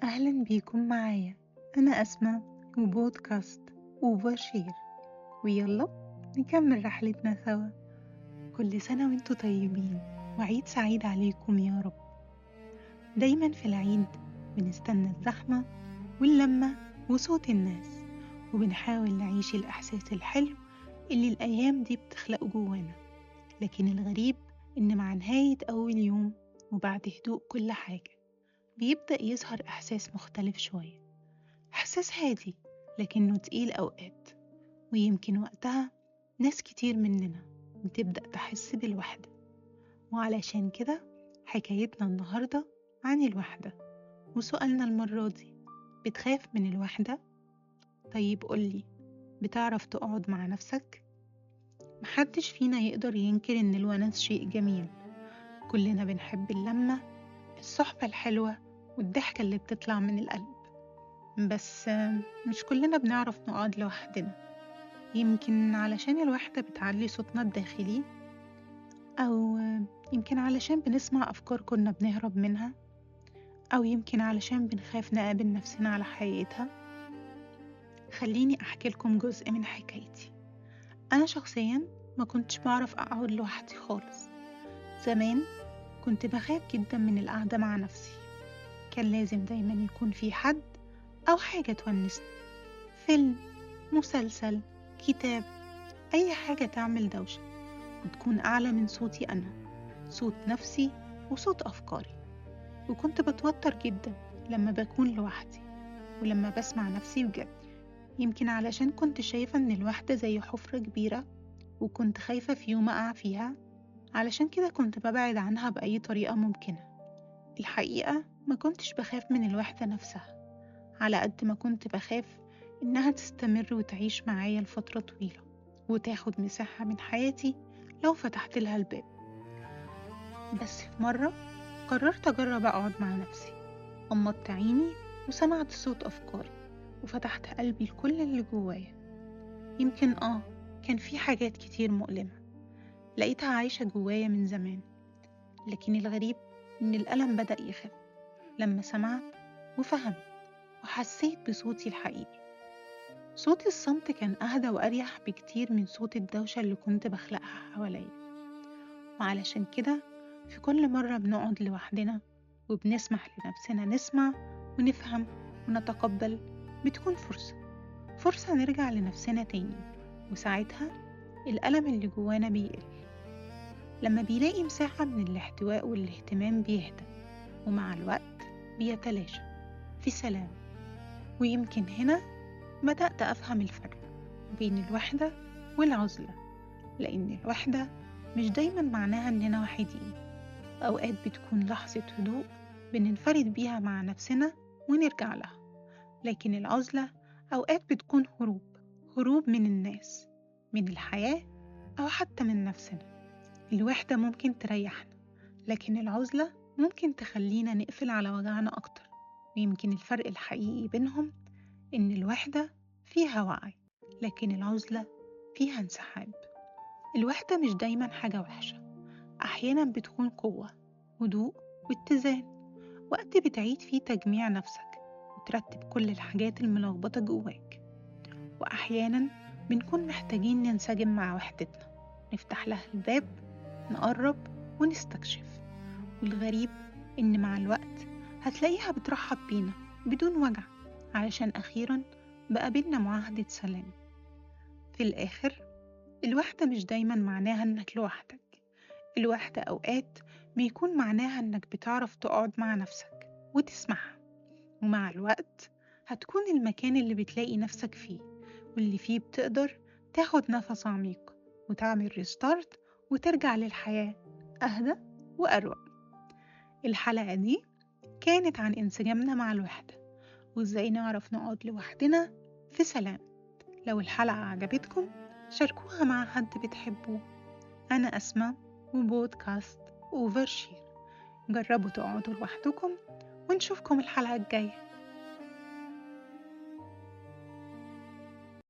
أهلا بيكم معايا. أنا أسماء وبودكاست وبشير، ويلا نكمل رحلتنا سوا. كل سنة وانتوا طيبين وعيد سعيد عليكم يا رب. دايما في العيد بنستنى الزحمة واللمة وصوت الناس، وبنحاول نعيش الإحساس الحلو اللي الأيام دي بتخلقه جوانا. لكن الغريب إن مع نهاية أول يوم وبعد هدوء كل حاجة بيبدأ يظهر إحساس مختلف شوية، إحساس هادي لكنه تقيل أوقات. ويمكن وقتها ناس كتير مننا بتبدأ تحس بالوحدة. وعلشان كده حكايتنا النهاردة عن الوحدة، وسؤالنا المرة دي: بتخاف من الوحدة؟ طيب قولي، بتعرف تقعد مع نفسك؟ محدش فينا يقدر ينكر إن الونس شيء جميل. كلنا بنحب اللمة، الصحبة الحلوة، والضحكة اللي بتطلع من القلب. بس مش كلنا بنعرف نقعد لوحدنا. يمكن علشان الوحدة بتعلي صوتنا الداخلي، أو يمكن علشان بنسمع أفكار كنا بنهرب منها، أو يمكن علشان بنخاف نقابل نفسنا على حقيقتها. خليني أحكي لكم جزء من حكايتي. أنا شخصيا ما كنتش بعرف أقعد لوحدي خالص. زمان كنت بخاف جدا من القعدة مع نفسي. كان لازم دايما يكون في حد أو حاجة تونسني، فيلم، مسلسل، كتاب، أي حاجة تعمل دوشة وتكون أعلى من صوتي أنا، صوت نفسي وصوت أفكاري. وكنت بتوتر جدا لما بكون لوحدي ولما بسمع نفسي بجد. يمكن علشان كنت شايفة إن الوحدة زي حفرة كبيرة، وكنت خايفة في يوم أقع فيها. علشان كده كنت ببعد عنها بأي طريقة ممكنة. الحقيقة ما كنتش بخاف من الوحدة نفسها على قد ما كنت بخاف إنها تستمر وتعيش معايا لفترة طويلة وتاخد مساحة من حياتي لو فتحت لها الباب. بس في مرة قررت أجرب أقعد مع نفسي، غمضت عيني وسمعت صوت أفكاري وفتحت قلبي لكل اللي جوايا. يمكن كان في حاجات كتير مؤلمة لقيتها عايشة جوايا من زمان، لكن الغريب إن الألم بدأ يخف لما سمعت وفهمت وحسيت بصوتي الحقيقي. صوت الصمت كان أهدى وأريح بكتير من صوت الدوشة اللي كنت بخلقها حواليا. وعلشان كده في كل مرة بنقعد لوحدنا وبنسمح لنفسنا نسمع ونفهم ونتقبل، بتكون فرصة نرجع لنفسنا تاني. وساعتها الألم اللي جوانا بيقل لما بيلاقي مساحة من الاحتواء والاهتمام، بيهدى ومع الوقت بيتلاشى في سلام. ويمكن هنا بدأت أفهم الفرق بين الوحدة والعزلة، لأن الوحدة مش دايما معناها إننا وحيدين. أوقات بتكون لحظة هدوء بننفرد بيها مع نفسنا ونرجع لها. لكن العزلة أوقات بتكون هروب من الناس، من الحياة، أو حتى من نفسنا. الوحدة ممكن تريحنا، لكن العزلة ممكن تخلينا نقفل على وجعنا أكتر. ويمكن الفرق الحقيقي بينهم إن الوحدة فيها وعي، لكن العزلة فيها انسحاب. الوحدة مش دايما حاجة وحشة، أحيانا بتكون قوة، هدوء، واتزان، وقت بتعيد فيه تجميع نفسك وترتب كل الحاجات الملخبطة جواك. وأحيانا بنكون محتاجين ننسجم مع وحدتنا، نفتح لها الباب، نقرب ونستكشف. والغريب إن مع الوقت هتلاقيها بترحب بينا بدون وجع، علشان أخيرا بقى بينا معاهدة سلام. في الآخر الوحدة مش دايما معناها إنك لوحدك. الوحدة أوقات بيكون معناها إنك بتعرف تقعد مع نفسك وتسمعها. ومع الوقت هتكون المكان اللي بتلاقي نفسك فيه، واللي فيه بتقدر تاخد نفس عميق وتعمل ريستارت وترجع للحياة أهدى وأروق. الحلقة دي كانت عن انسجامنا مع الوحدة وإزاي نعرف نقعد لوحدنا في سلام. لو الحلقة عجبتكم شاركوها مع حد بتحبوه. أنا أسماء وبودكاست أوفرشير. جربوا تقعدوا لوحدكم ونشوفكم الحلقة الجاية.